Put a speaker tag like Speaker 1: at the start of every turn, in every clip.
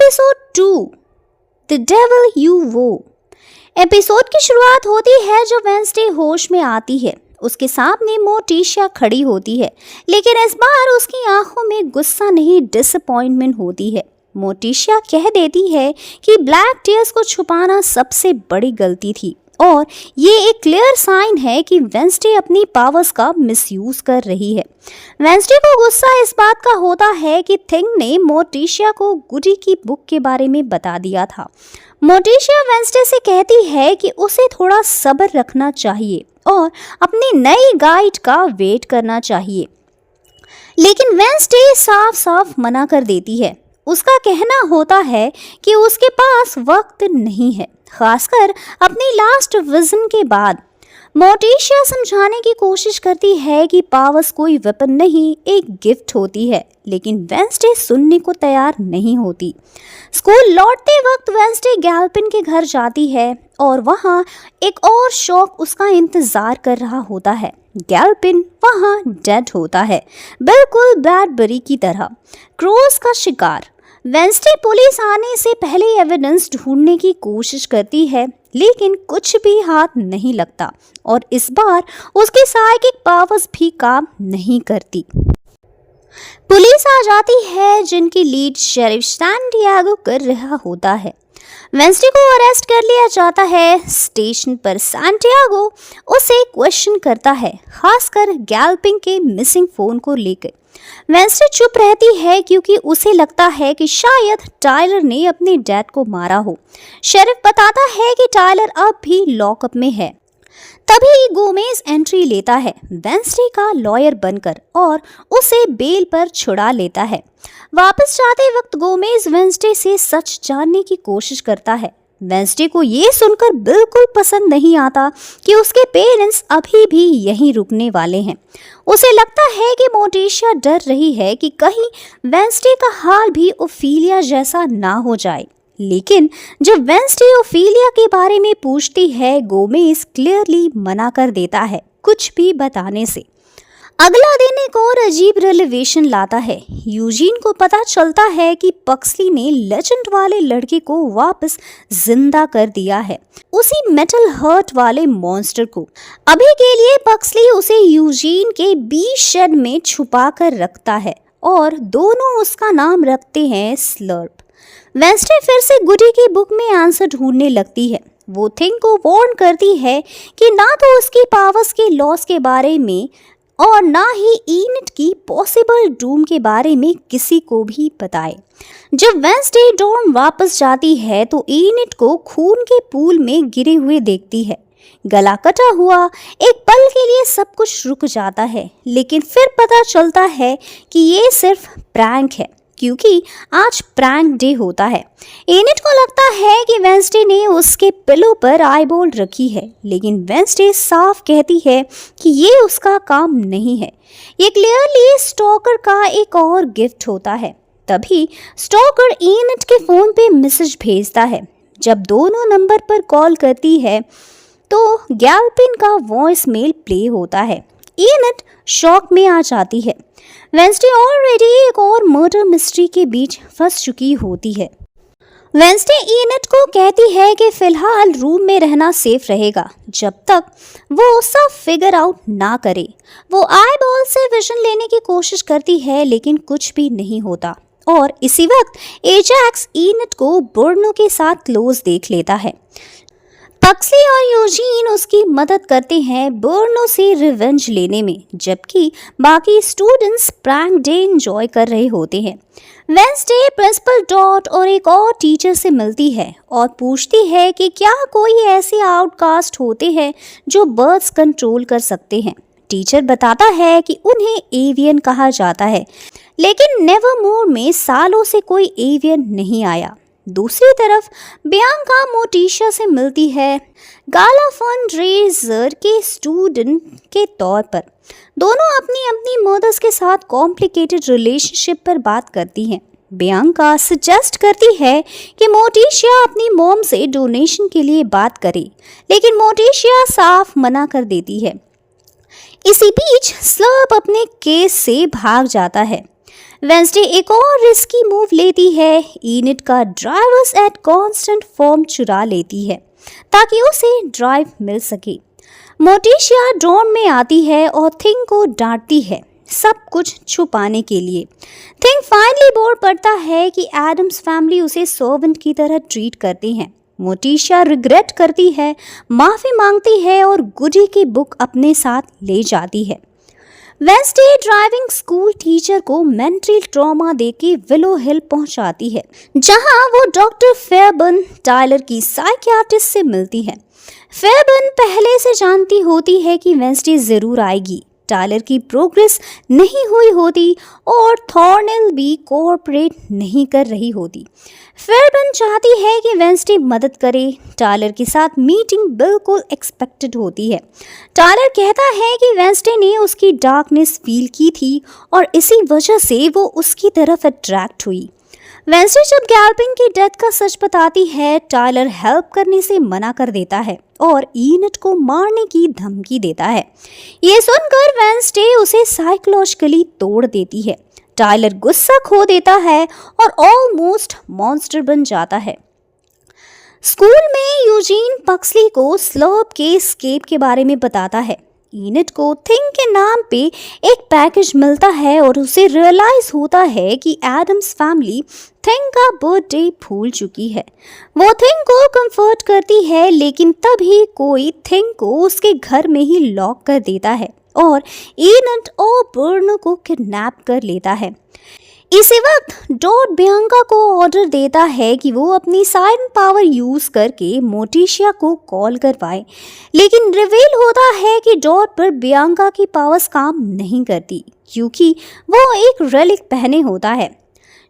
Speaker 1: Episode 2 the devil you वो। Episode की शुरुआत होती है जब वेंसडे होश में आती है। उसके सामने मोर्टिशिया खड़ी होती है, लेकिन इस बार उसकी आंखों में गुस्सा नहीं डिसअपॉइंटमेंट होती है। मोर्टिशिया कह देती है कि ब्लैक टीयर्स को छुपाना सबसे बड़ी गलती थी और ये एक क्लियर साइन है कि वेंसडे अपनी पावर्स का मिसयूज कर रही है। वेंसडे को गुस्सा इस बात का होता है कि थिंग ने मोर्टिशिया को गुडी की बुक के बारे में बता दिया था। मोर्टिशिया वेंसडे से कहती है कि उसे थोड़ा सब्र रखना चाहिए और अपनी नई गाइड का वेट करना चाहिए, लेकिन वेंसडे साफ साफ मना कर देती है। उसका कहना होता है कि उसके पास वक्त नहीं है, खासकर अपनी लास्ट विजन के बाद। मोर्टिशिया समझाने की कोशिश करती है कि पावर्स कोई वेपन नहीं, एक गिफ्ट होती है, लेकिन वेंसडे सुनने को तैयार नहीं होती। स्कूल लौटते वक्त वेंसडे गैल्पिन के घर जाती है और वहाँ एक और शौक उसका इंतजार कर रहा होता है। गैल्पिन वहाँ डेड होता है, बिल्कुल ब्रैडबरी की तरह, क्रोस का शिकार। वेंसडे पुलिस आने से पहले एविडेंस ढूंढने की कोशिश करती है, लेकिन कुछ भी हाथ नहीं लगता और इस बार उसकी साइकिक पावर्स भी काम नहीं करती। पुलिस आ जाती है, जिनकी लीड शेरिफ सैंटियागो कर रहा होता है। वेंसडे को अरेस्ट कर लिया जाता है। स्टेशन पर सैंटियागो उसे क्वेश्चन करता है, खासकर गैल्पिन के मिसिंग फोन को लेकर। वेंसडे चुप रहती है क्योंकि उसे लगता है कि शायद टायलर ने अपने डैड को मारा हो। शेरिफ बताता है कि टायलर अब भी लॉकअप में है। तभी गोमेज एंट्री लेता है वेंसडे का लॉयर बनकर और उसे बेल पर छुड़ा लेता है। वापस जाते वक्त गोमेज वेंसडे से सच जानने की कोशिश करता है। वेंसडे को ये सुनकर बिल्कुल पसंद नहीं आता कि उसके पेरेंट्स अभी भी यहीं रुकने वाले हैं। उसे लगता है कि मोर्टिशिया डर रही है कि कहीं वेंसडे का हाल भी ओफिलिया जैसा ना हो जाए, लेकिन जब वेंसडे ओफिलिया के बारे में पूछती है, गोमेज क्लियरली मना कर देता है कुछ भी बताने से। अगला दिन एक और अजीब रिलेवेशन लाता है। यूजीन को पता चलता है कि पक्सली ने लेजेंड वाले लड़के को वापस जिंदा कर दिया है, उसी मेटल हर्ट वाले मॉन्स्टर को। अभी के लिए पक्सली उसे यूजीन के बी शेड में छुपा कर रखता है और दोनों उसका नाम रखते हैं स्लर्प। वेंसडे फिर से गुडी की बुक में आंसर ढूंढने लगती है। वो थिंग को वार्न करती है कि ना तो उसकी पावर्स के लॉस के बारे में और ना ही ईनिट की पॉसिबल डूम के बारे में किसी को भी बताए। जब वेंसडे डॉर्म वापस जाती है तो ईनिट को खून के पूल में गिरे हुए देखती है, गला कटा हुआ। एक पल के लिए सब कुछ रुक जाता है, लेकिन फिर पता चलता है कि ये सिर्फ प्रैंक है, क्योंकि आज प्रैंक डे होता है। एनिट को लगता है कि वेंसडे ने उसके पिलो पर आईबॉल रखी है, लेकिन वेंसडे साफ कहती है कि ये उसका काम नहीं है। ये क्लियरली स्टॉकर का एक और गिफ्ट होता है। तभी स्टॉकर एनिट के फोन पे मैसेज भेजता है। जब दोनों नंबर पर कॉल करती है तो गैल्पिन का वॉइस मेल प्ले होता है। एनिट शॉक में आ जाती है। वेंसडे ऑलरेडी एक और मर्डर मिस्ट्री के बीच फंस चुकी होती है। वेंसडे एनिट को कहती है कि फिलहाल रूम में रहना सेफ रहेगा जब तक वो सब फिगर आउट ना करे। वो आईबॉल से विजन लेने की कोशिश करती है, लेकिन कुछ भी नहीं होता और इसी वक्त एजैक्स एनिट को बुर्नो के साथ क्लोज देख लेता है। पक्सली और यूजीन उसकी मदद करते हैं बुर्नो से रिवेंज लेने में, जबकि बाकी स्टूडेंट्स प्रैंक डे एंजॉय कर रहे होते हैं। वेंसडे प्रिंसिपल डॉट और एक और टीचर से मिलती है और पूछती है कि क्या कोई ऐसे आउटकास्ट होते हैं जो बर्ड्स कंट्रोल कर सकते हैं। टीचर बताता है कि उन्हें एवियन कहा जाता है, लेकिन नेवरमोर में सालों से कोई एवियन नहीं आया। दूसरी तरफ बियांका मोर्टिशिया से मिलती है, गाला फंडरेजर के स्टूडेंट के तौर पर। दोनों अपनी अपनी मदर्स के साथ कॉम्प्लिकेटेड रिलेशनशिप पर बात करती हैं। बियांका सजेस्ट करती है कि मोर्टिशिया अपनी मॉम से डोनेशन के लिए बात करे, लेकिन मोर्टिशिया साफ मना कर देती है। इसी बीच स्लर्प अपने केस से भाग जाता है। वेंसडे एक और रिस्की मूव लेती है। इनिड का ड्राइवर्स एट कांस्टेंट फॉर्म चुरा लेती है ताकि उसे ड्राइव मिल सके। मोटिशिया डॉन में आती है और थिंग को डांटती है, सब कुछ छुपाने के लिए। थिंग फाइनली बोर्ड पड़ता है कि एडम्स फैमिली उसे सर्वेंट की तरह ट्रीट करते हैं। मोटिशिया रिग्रेट करती है, माफ़ी मांगती है और गुडी की बुक अपने साथ ले जाती है। वेंसडे ड्राइविंग स्कूल टीचर को मेंटल ट्रॉमा देके विलो हिल पहुंचाती है, जहां वो डॉक्टर फेयरबर्न टायलर की साइकियाट्रिस्ट से मिलती है। फेयरबर्न पहले से जानती होती है कि वेंसडे जरूर आएगी। टायलर की प्रोग्रेस नहीं हुई होती और थॉर्नेल भी कोऑपरेट नहीं कर रही होती। फेयरबर्न चाहती है कि वेंसडे मदद करे। टायलर के साथ मीटिंग बिल्कुल एक्सपेक्टेड होती है। टायलर कहता है कि वेंसडे ने उसकी डार्कनेस फील की थी और इसी वजह से वो उसकी तरफ अट्रैक्ट हुई। वेंसडे जब गैल्पिन की डेथ का सच बताती है, टायलर हेल्प करने से मना कर देता है और इनिड को मारने की धमकी देता है। ये सुनकर वेंसडे उसे साइकोलॉजिकली तोड़ देती है। टायलर गुस्सा खो देता है और ऑलमोस्ट मॉन्स्टर बन जाता है। स्कूल में यूजीन पक्सली को स्लर्प के एस्केप के बारे में बताता है। इनिड को थिंग के नाम पे एक पैकेज मिलता है और उसे रियलाइज होता है कि एडम्स फैमिली थिंग का बर्थडे भूल चुकी है। वो थिंग को कंफर्ट करती है, लेकिन तभी कोई थिंग को उसके घर में ही लॉक कर देता है और इनिड और बर्नो को किडनैप कर लेता है। इसी वक्त डॉट बियांका को ऑर्डर देता है कि वो अपनी साइरन पावर यूज करके मोटिशिया को कॉल करवाए, लेकिन रिवील होता है कि डॉट पर बियांका की पावर्स काम नहीं करती क्योंकि वो एक रेलिक पहने होता है।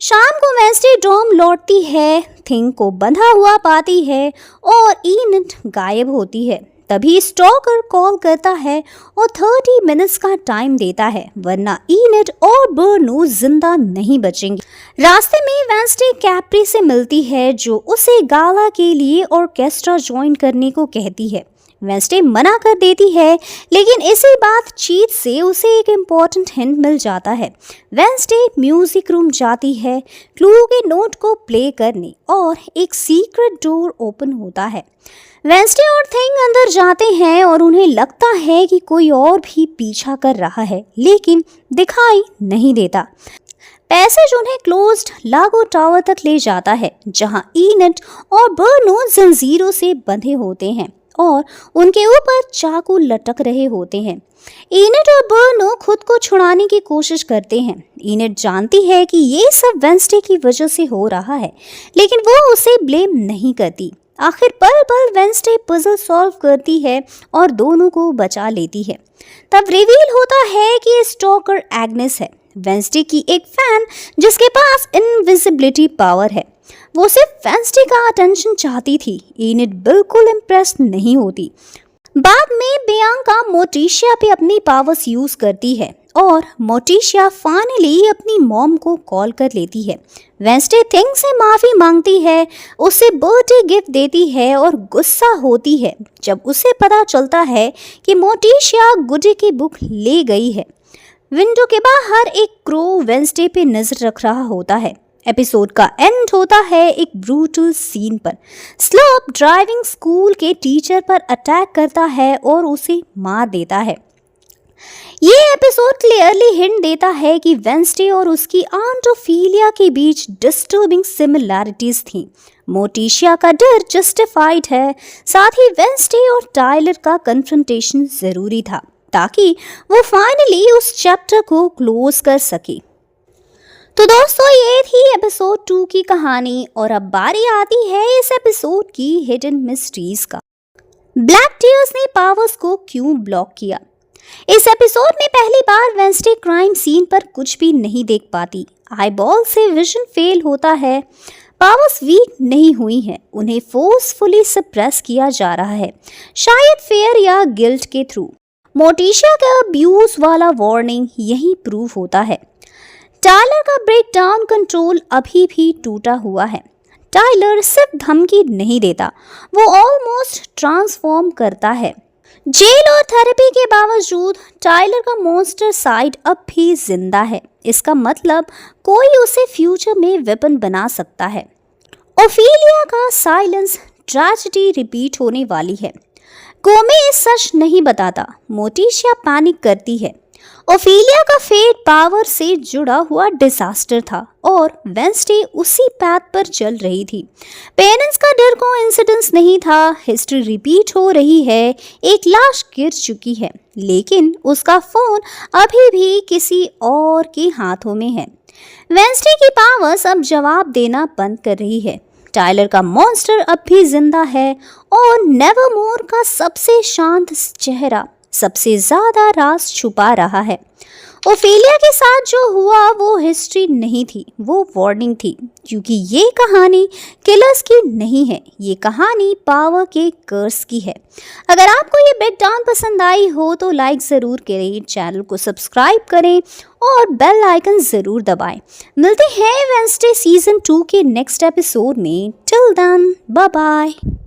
Speaker 1: शाम को वेंसडे डॉम लौटती है, थिंग को बंधा हुआ पाती है और इनिड गायब होती है। तभी स्टॉकर कॉल करता है और 30 मिनट्स का टाइम देता है, वरना इनिड और बर्नो जिंदा नहीं बचेंगे। रास्ते में वेंसडे कैप्री से मिलती है, जो उसे गाला के लिए ऑर्केस्ट्रा ज्वाइन करने को कहती है। वेंसडे मना कर देती है, लेकिन इसी बातचीत से उसे एक इम्पॉर्टेंट हिंट मिल जाता है। वेंसडे म्यूजिक रूम जाती है क्लू के नोट को प्ले करने और एक सीक्रेट डोर ओपन होता है। वेंसडे और थिंग अंदर जाते हैं और उन्हें लगता है कि कोई और भी पीछा कर रहा है, लेकिन दिखाई नहीं देता। पैसेज उन्हें क्लोज्ड लागो टावर तक ले जाता है, जहां इनिड और बर्नो जंजीरों से बंधे होते हैं और उनके ऊपर चाकू लटक रहे होते हैं। इनिड और बर्नो खुद को छुड़ाने की कोशिश करते हैं। इनिड जानती है कि ये सब वेंसडे की वजह से हो रहा है, लेकिन वो उसे ब्लेम नहीं करती। आखिर पल पल वेंसडे पजल सॉल्व करती है और दोनों को बचा लेती है। तब रिवील होता है कि स्टॉकर एग्नेस है, वेंसडे की एक फैन जिसके पास इनविजिबिलिटी पावर है। वो सिर्फ वेंसडे का अटेंशन चाहती थी। इनिड बिल्कुल इम्प्रेस नहीं होती। बाद में बियांका मोटिशिया पे अपनी पावर्स यूज करती है और मोटिशिया फाइनली अपनी मॉम को कॉल कर लेती है। वेंसडे थिंग से माफ़ी मांगती है, उसे बर्थडे गिफ्ट देती है और गुस्सा होती है जब उसे पता चलता है कि मोटिशिया गुडी की बुक ले गई है। विंडो के बाहर एक क्रो वेंसडे पे नजर रख रहा होता है। एपिसोड का एंड होता है एक ब्रूटल सीन पर। स्लर्प ड्राइविंग स्कूल के टीचर पर अटैक करता है और उसे मार देता है। ये एपिसोड क्लियरली हिंट देता है कि वेंसडे और उसकी आंट ओफिलिया के बीच डिस्टर्बिंग सिमिलैरिटीज थी। मोटिशिया का डर जस्टिफाइड है, साथ ही वेंसडे और टायलर का कन्फ्रंटेशन जरूरी था ताकि वो फाइनली उस चैप्टर को क्लोज कर सके। तो दोस्तों, ये थी एपिसोड 2 की कहानी और अब बारी आती है इस एपिसोड की हिडन मिस्ट्रीज का। ब्लैक टीयर्स ने पावर्स को क्यों ब्लॉक किया? इस एपिसोड में पहली बार वेंसडे क्राइम सीन पर कुछ भी नहीं देख पाती। आईबॉल से विजन फेल होता है। पावर्स वीक नहीं हुई हैं, उन्हें फोर्सफुली सप्रेस किया जा रहा है, शायद फेयर या गिल्ट के थ्रू। मोटिशिया का अब्यूज वाला वार्निंग यही प्रूव होता है। टायलर का ब्रेक डाउन कंट्रोल अभी भी टूटा हुआ है। टायलर सिर्फ धमकी नहीं देता, वो ऑलमोस्ट ट्रांसफॉर्म करता है। जेल और थेरेपी के बावजूद टाइलर का मॉन्स्टर साइड अब भी जिंदा है। इसका मतलब कोई उसे फ्यूचर में वेपन बना सकता है। ओफिलिया का साइलेंस ट्रेजेडी रिपीट होने वाली है। गोमेज सच नहीं बताता। मोटिशिया पैनिक करती है। ओफिलिया का फेट पावर से जुड़ा हुआ डिजास्टर था और वेंसडे उसी पैथ पर चल रही थी। पेरेंट्स का डर कोइंसिडेंस नहीं था। हिस्ट्री रिपीट हो रही है। एक लाश गिर चुकी है, लेकिन उसका फोन अभी भी किसी और के हाथों में है। वेंसडे की पावर्स अब जवाब देना बंद कर रही है। टाइलर का मॉन्स्टर अब भी जिंदा है और नेवरमोर का सबसे शांत चेहरा सबसे ज्यादा राज छुपा रहा है। ओफेलिया के साथ जो हुआ वो हिस्ट्री नहीं थी, वो वार्निंग थी, क्योंकि ये कहानी किलर्स की नहीं है, ये कहानी पावर के कर्स की है। अगर आपको ये बिग डाउन पसंद आई हो तो लाइक ज़रूर करें, चैनल को सब्सक्राइब करें और बेल आइकन ज़रूर दबाएं। मिलते हैं वेंसडे सीजन 2 के नेक्स्ट एपिसोड में। Till then bye bye.